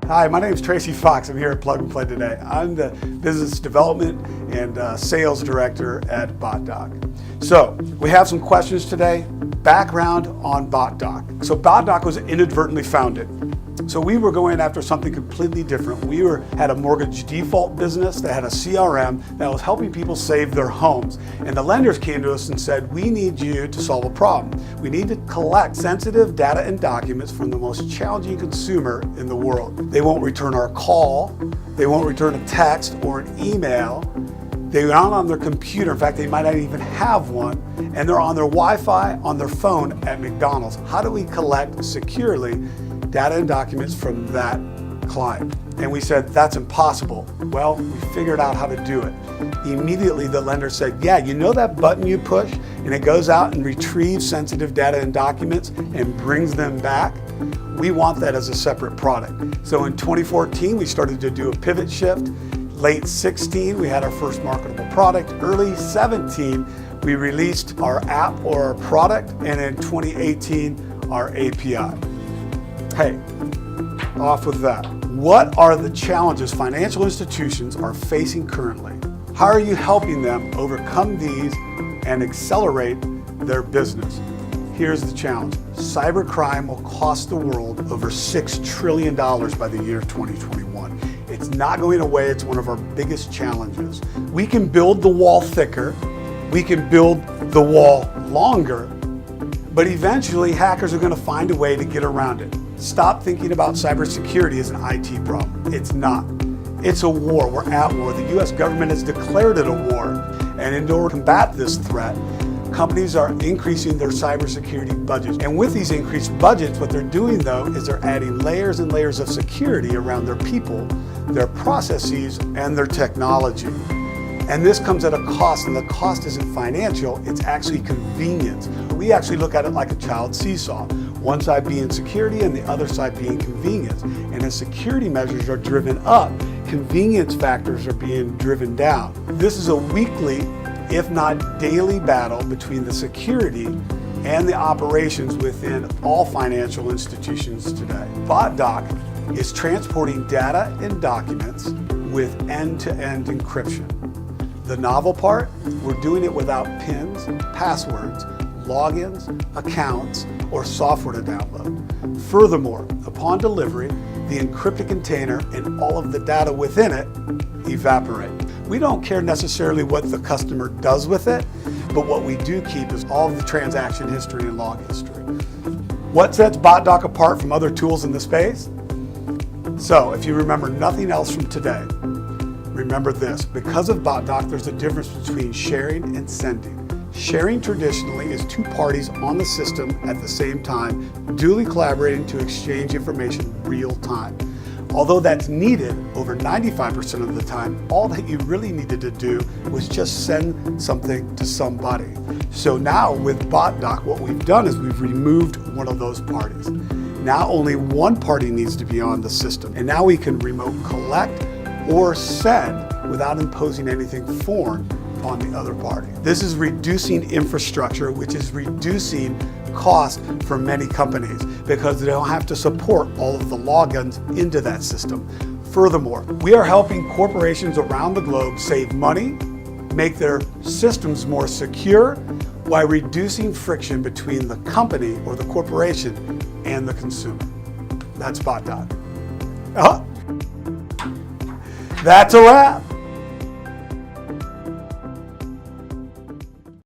Hi, my name is Tracy Fox. I'm here at Plug and Play today. I'm the Business Development and Sales Director at BotDoc. So we have some questions today. Background on BotDoc. So BotDoc was inadvertently founded. So we were going after something completely different. We had a mortgage default business that had a CRM that was helping people save their homes. And the lenders came to us and said, we need you to solve a problem. We need to collect sensitive data and documents from the most challenging consumer in the world. They won't return our call. They won't return a text or an email. They're not on their computer. In fact, they might not even have one. And they're on their Wi-Fi, on their phone at McDonald's. How do we collect securely data and documents from that client? And we said, that's impossible. Well, we figured out how to do it. Immediately, the lender said, yeah, you know that button you push and it goes out and retrieves sensitive data and documents and brings them back? We want that as a separate product. So in 2014, we started to do a pivot shift. Late 16, we had our first marketable product. Early 17, we released our app or our product. And in 2018, our API. Hey, off with that. What are the challenges financial institutions are facing currently? How are you helping them overcome these and accelerate their business? Here's the challenge. Cybercrime will cost the world over $6 trillion by the year 2021. It's not going away. It's one of our biggest challenges. We can build the wall thicker. We can build the wall longer. But eventually, hackers are going to find a way to get around it. Stop thinking about cybersecurity as an IT problem. It's not. It's a war. We're at war. The US government has declared it a war. And in order to combat this threat, companies are increasing their cybersecurity budgets. And with these increased budgets, what they're doing though is they're adding layers and layers of security around their people, their processes, and their technology. And this comes at a cost, and the cost isn't financial, it's actually convenience. We actually look at it like a child seesaw. One side being security and the other side being convenience. And as security measures are driven up, convenience factors are being driven down. This is a weekly, if not daily, battle between the security and the operations within all financial institutions today. BotDoc is transporting data and documents with end-to-end encryption. The novel part, we're doing it without PINs, passwords, logins, accounts, or software to download. Furthermore, upon delivery, the encrypted container and all of the data within it evaporate. We don't care necessarily what the customer does with it, but what we do keep is all of the transaction history and log history. What sets BotDoc apart from other tools in the space? So, if you remember nothing else from today, remember this. Because of BotDoc, there's a difference between sharing and sending. Sharing traditionally is two parties on the system at the same time, duly collaborating to exchange information real time. Although that's needed over 95% of the time, all that you really needed to do was just send something to somebody. So now with BotDoc, what we've done is we've removed one of those parties. Now only one party needs to be on the system. And now we can remote collect or send without imposing anything foreign on the other party. This is reducing infrastructure, which is reducing cost for many companies because they don't have to support all of the logins into that system. Furthermore, we are helping corporations around the globe save money, make their systems more secure, while reducing friction between the company or the corporation and the consumer. That's BotDoc. That's a wrap.